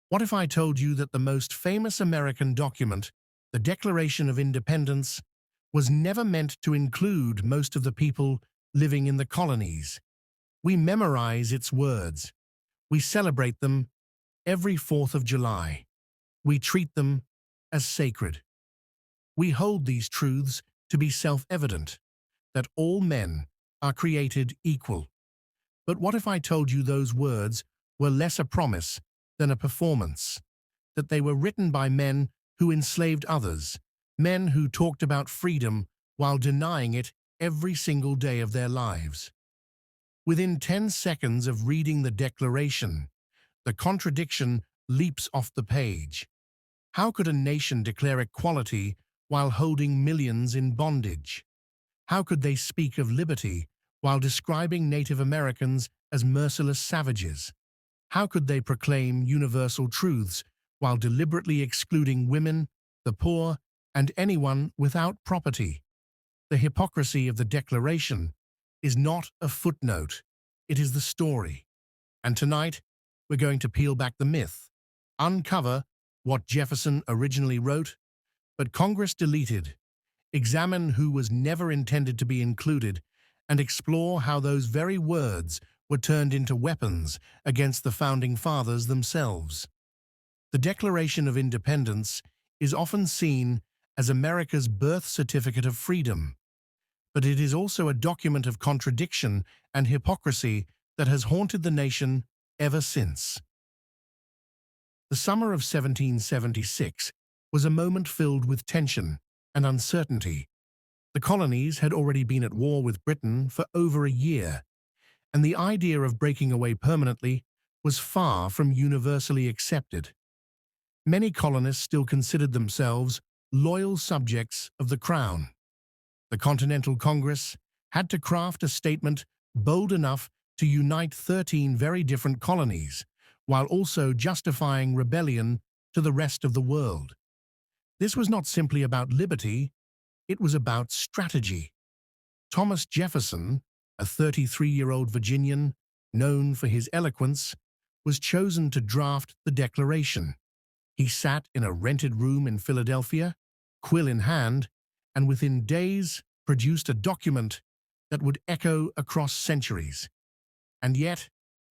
What if I told you that the most famous American document, the Declaration of Independence, was never meant to include most of the people living in the colonies? We memorize its words. We celebrate them every 4th of July. We treat them as sacred. We hold these truths to be self-evident, that all men are created equal. But what if I told you those words were less a promise than a performance, that they were written by men who enslaved others, men who talked about freedom while denying it every single day of their lives? Within 10 seconds of reading the Declaration, the contradiction leaps off the page. How could a nation declare equality while holding millions in bondage? How could they speak of liberty while describing Native Americans as merciless savages? How could they proclaim universal truths while deliberately excluding women, the poor, and anyone without property? The hypocrisy of the Declaration is not a footnote, it is the story. And tonight, we're going to peel back the myth, uncover what Jefferson originally wrote, but Congress deleted, examine who was never intended to be included, and explore how those very words were turned into weapons against the Founding Fathers themselves. The Declaration of Independence is often seen as America's birth certificate of freedom, but it is also a document of contradiction and hypocrisy that has haunted the nation ever since. The summer of 1776 was a moment filled with tension and uncertainty. The colonies had already been at war with Britain for over a year, and the idea of breaking away permanently was far from universally accepted. Many colonists still considered themselves loyal subjects of the Crown. The Continental Congress had to craft a statement bold enough to unite 13 very different colonies, while also justifying rebellion to the rest of the world. This was not simply about liberty, it was about strategy. Thomas Jefferson, a 33-year-old Virginian known for his eloquence, was chosen to draft the Declaration. He sat in a rented room in Philadelphia, quill in hand, and within days produced a document that would echo across centuries. And yet,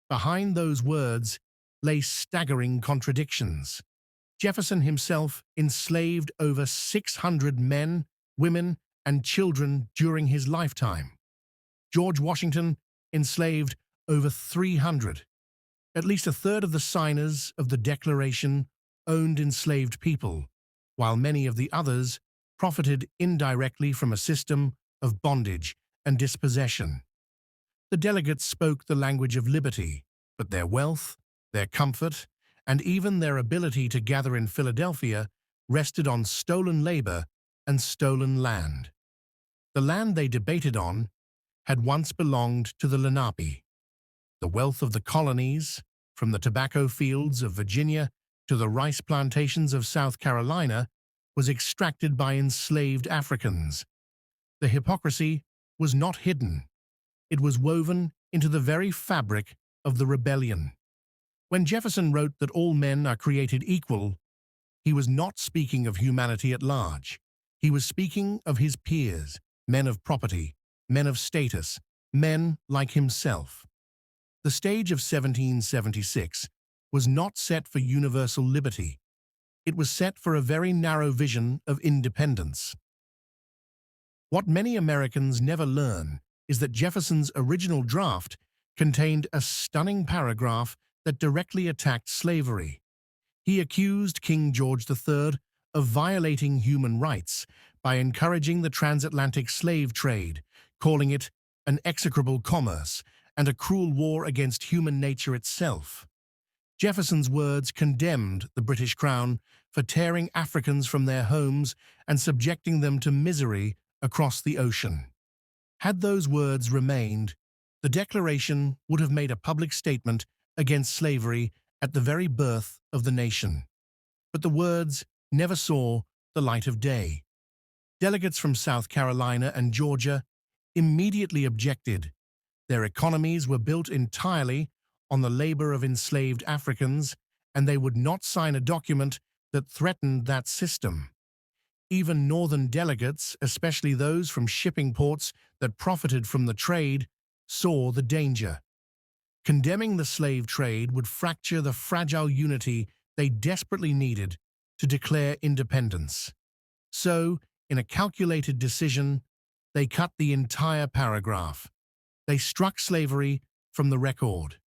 behind those words lay staggering contradictions. Jefferson himself enslaved over 600 men, women, and children during his lifetime. George Washington enslaved over 300. At least a third of the signers of the Declaration owned enslaved people, while many of the others profited indirectly from a system of bondage and dispossession. The delegates spoke the language of liberty, but their wealth, their comfort, and even their ability to gather in Philadelphia rested on stolen labor and stolen land. The land they debated on had once belonged to the Lenape. The wealth of the colonies, from the tobacco fields of Virginia to the rice plantations of South Carolina, was extracted by enslaved Africans. The hypocrisy was not hidden. It was woven into the very fabric of the rebellion. When Jefferson wrote that all men are created equal, he was not speaking of humanity at large. He was speaking of his peers, men of property, men of status, men like himself. The stage of 1776 was not set for universal liberty. It was set for a very narrow vision of independence. What many Americans never learn is that Jefferson's original draft contained a stunning paragraph that directly attacked slavery. He accused King George III of violating human rights by encouraging the transatlantic slave trade, calling it an execrable commerce and a cruel war against human nature itself. Jefferson's words condemned the British Crown for tearing Africans from their homes and subjecting them to misery across the ocean. Had those words remained, the Declaration would have made a public statement against slavery at the very birth of the nation. But the words never saw the light of day. Delegates from South Carolina and Georgia immediately objected. Their economies were built entirely on the labor of enslaved Africans, and they would not sign a document that threatened that system. Even northern delegates, especially those from shipping ports that profited from the trade, saw the danger. Condemning the slave trade would fracture the fragile unity they desperately needed to declare independence. So, in a calculated decision, they cut the entire paragraph. They struck slavery from the record.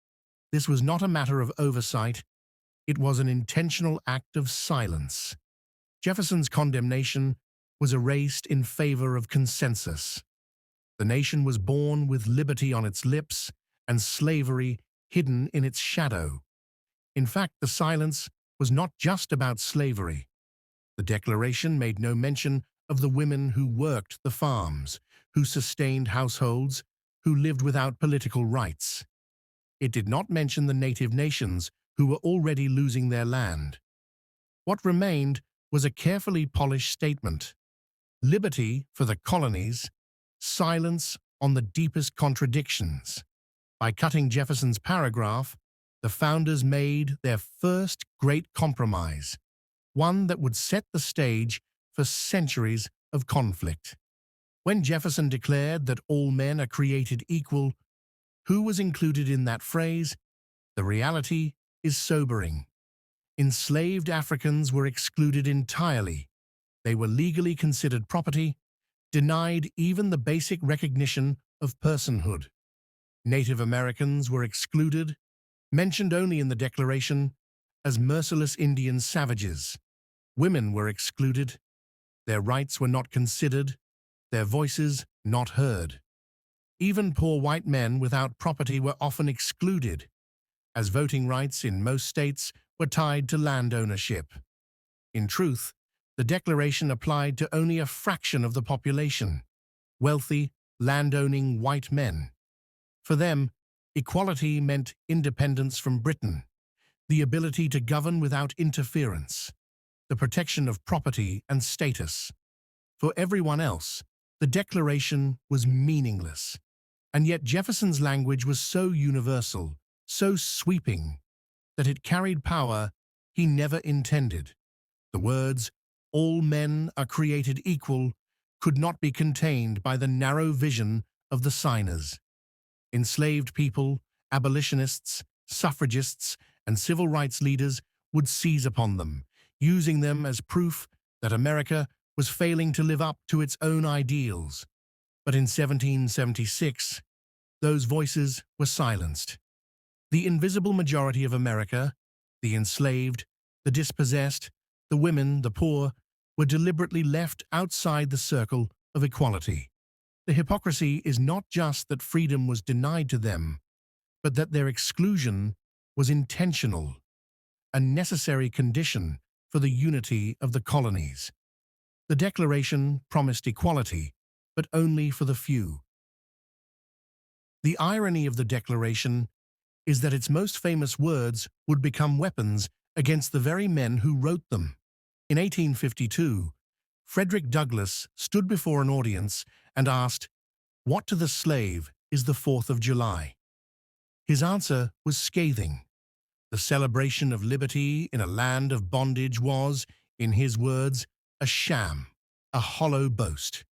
This was not a matter of oversight, it was an intentional act of silence. Jefferson's condemnation was erased in favor of consensus. The nation was born with liberty on its lips and slavery hidden in its shadow. In fact, the silence was not just about slavery. The Declaration made no mention of the women who worked the farms, who sustained households, who lived without political rights. It did not mention the native nations who were already losing their land. What remained was a carefully polished statement: liberty for the colonies, silence on the deepest contradictions. By cutting Jefferson's paragraph, the founders made their first great compromise, one that would set the stage for centuries of conflict. When Jefferson declared that all men are created equal, who was included in that phrase? The reality is sobering. Enslaved Africans were excluded entirely. They were legally considered property, denied even the basic recognition of personhood. Native Americans were excluded, mentioned only in the Declaration as merciless Indian savages. Women were excluded. Their rights were not considered, their voices not heard. Even poor white men without property were often excluded, as voting rights in most states were tied to land ownership. In truth, the Declaration applied to only a fraction of the population, wealthy, land-owning white men. For them, equality meant independence from Britain, the ability to govern without interference, the protection of property and status. For everyone else, the Declaration was meaningless. And yet Jefferson's language was so universal, so sweeping, that it carried power he never intended. The words, "all men are created equal," could not be contained by the narrow vision of the signers. Enslaved people, abolitionists, suffragists, and civil rights leaders would seize upon them, using them as proof that America was failing to live up to its own ideals. But in 1776, those voices were silenced. The invisible majority of America, the enslaved, the dispossessed, the women, the poor, were deliberately left outside the circle of equality. The hypocrisy is not just that freedom was denied to them, but that their exclusion was intentional, a necessary condition for the unity of the colonies. The Declaration promised equality, but only for the few. The irony of the Declaration is that its most famous words would become weapons against the very men who wrote them. In 1852, Frederick Douglass stood before an audience and asked, "What to the slave is the 4th of July?" His answer was scathing. The celebration of liberty in a land of bondage was, in his words, a sham, a hollow boast.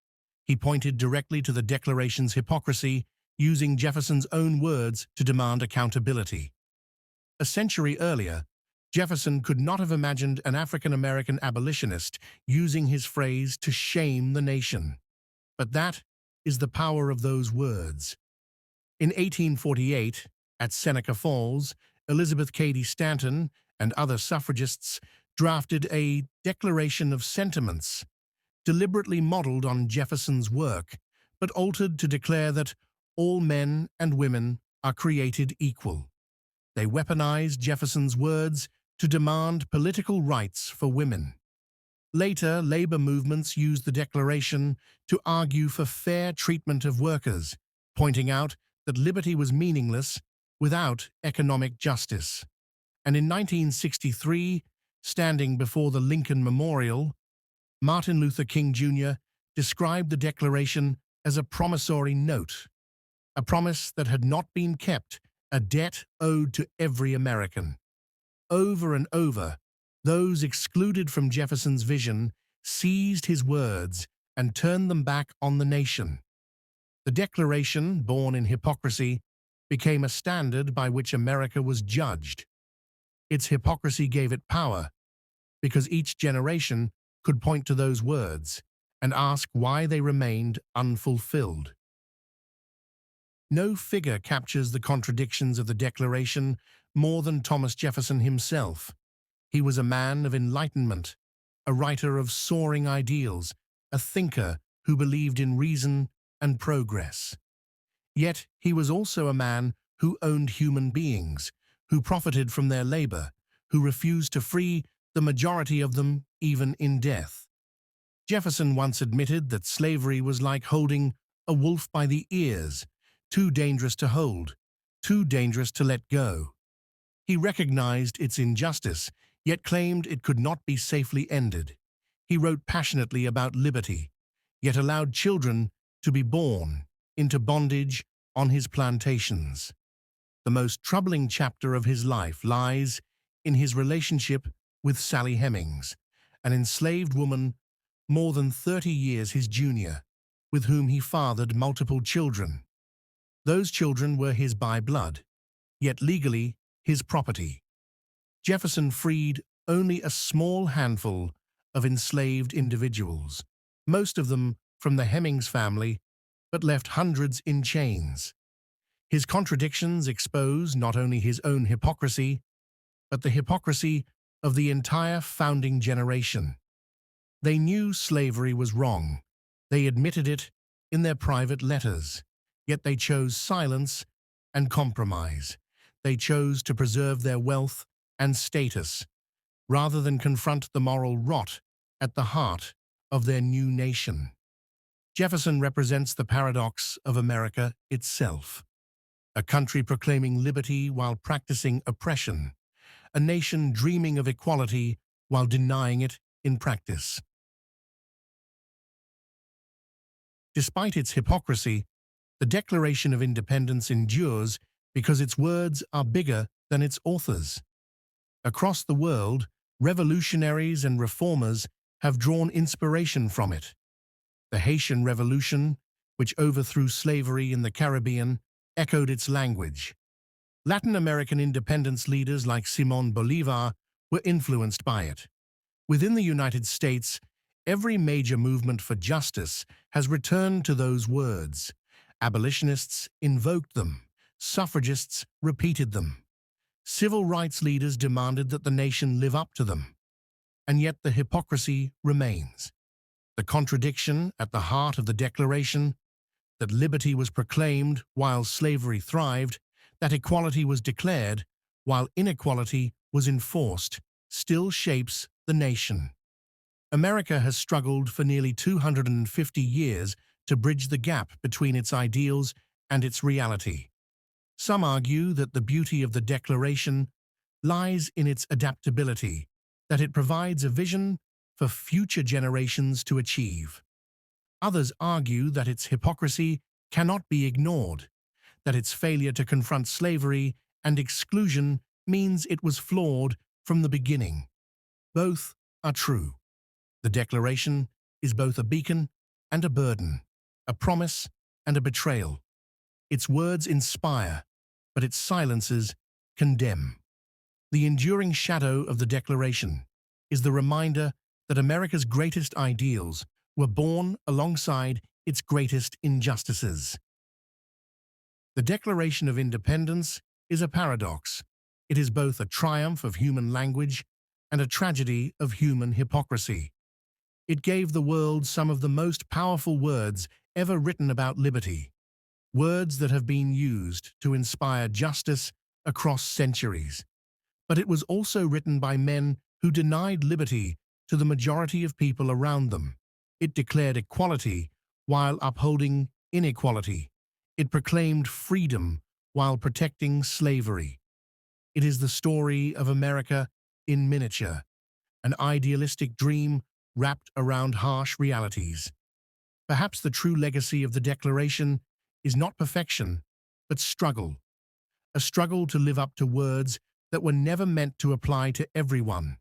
He pointed directly to the Declaration's hypocrisy, using Jefferson's own words to demand accountability. A century earlier, Jefferson could not have imagined an African-American abolitionist using his phrase to shame the nation. But that is the power of those words. In 1848, at Seneca Falls, Elizabeth Cady Stanton and other suffragists drafted a Declaration of Sentiments, deliberately modeled on Jefferson's work, but altered to declare that all men and women are created equal. They weaponized Jefferson's words to demand political rights for women. Later, labor movements used the Declaration to argue for fair treatment of workers, pointing out that liberty was meaningless without economic justice. And in 1963, standing before the Lincoln Memorial, Martin Luther King Jr. described the Declaration as a promissory note, a promise that had not been kept, a debt owed to every American. Over and over, those excluded from Jefferson's vision seized his words and turned them back on the nation. The Declaration, born in hypocrisy, became a standard by which America was judged. Its hypocrisy gave it power, because each generation could point to those words and ask why they remained unfulfilled. No figure captures the contradictions of the Declaration more than Thomas Jefferson himself. He was a man of enlightenment, a writer of soaring ideals, a thinker who believed in reason and progress. Yet he was also a man who owned human beings, who profited from their labor, who refused to free the majority of them even in death. Jefferson once admitted that slavery was like holding a wolf by the ears, too dangerous to hold, too dangerous to let go. He recognized its injustice, yet claimed it could not be safely ended. He wrote passionately about liberty, yet allowed children to be born into bondage on his plantations. The most troubling chapter of his life lies in his relationship with Sally Hemings, an enslaved woman more than 30 years his junior, with whom he fathered multiple children. Those children were his by blood, yet legally his property. Jefferson freed only a small handful of enslaved individuals, most of them from the Hemings family, but left hundreds in chains. His contradictions expose not only his own hypocrisy, but the hypocrisy of the entire founding generation. They knew slavery was wrong. They admitted it in their private letters, yet they chose silence and compromise. They chose to preserve their wealth and status, rather than confront the moral rot at the heart of their new nation. Jefferson represents the paradox of America itself, a country proclaiming liberty while practicing oppression, a nation dreaming of equality while denying it in practice. Despite its hypocrisy, the Declaration of Independence endures because its words are bigger than its authors. Across the world, revolutionaries and reformers have drawn inspiration from it. The Haitian Revolution, which overthrew slavery in the Caribbean, echoed its language. Latin American independence leaders like Simón Bolívar were influenced by it. Within the United States, every major movement for justice has returned to those words. Abolitionists invoked them. Suffragists repeated them. Civil rights leaders demanded that the nation live up to them. And yet the hypocrisy remains. The contradiction at the heart of the Declaration, that liberty was proclaimed while slavery thrived, that equality was declared while inequality was enforced, still shapes the nation. America has struggled for nearly 250 years to bridge the gap between its ideals and its reality. Some argue that the beauty of the Declaration lies in its adaptability, that it provides a vision for future generations to achieve. Others argue that its hypocrisy cannot be ignored, that its failure to confront slavery and exclusion means it was flawed from the beginning. Both are true. The Declaration is both a beacon and a burden, a promise and a betrayal. Its words inspire, but its silences condemn. The enduring shadow of the Declaration is the reminder that America's greatest ideals were born alongside its greatest injustices. The Declaration of Independence is a paradox. It is both a triumph of human language and a tragedy of human hypocrisy. It gave the world some of the most powerful words ever written about liberty, words that have been used to inspire justice across centuries. But it was also written by men who denied liberty to the majority of people around them. It declared equality while upholding inequality. It proclaimed freedom while protecting slavery. It is the story of America in miniature, an idealistic dream wrapped around harsh realities. Perhaps the true legacy of the Declaration is not perfection, but struggle. A struggle to live up to words that were never meant to apply to everyone,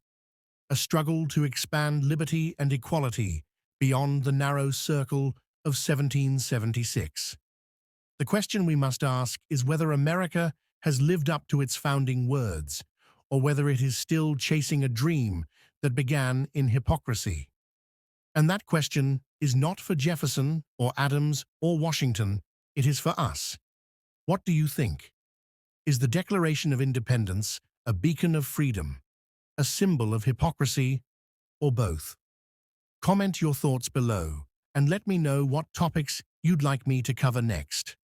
a struggle to expand liberty and equality beyond the narrow circle of 1776. The question we must ask is whether America has lived up to its founding words, or whether it is still chasing a dream that began in hypocrisy. And that question is not for Jefferson or Adams or Washington, it is for us. What do you think? Is the Declaration of Independence a beacon of freedom, a symbol of hypocrisy, or both? Comment your thoughts below and let me know what topics you'd like me to cover next.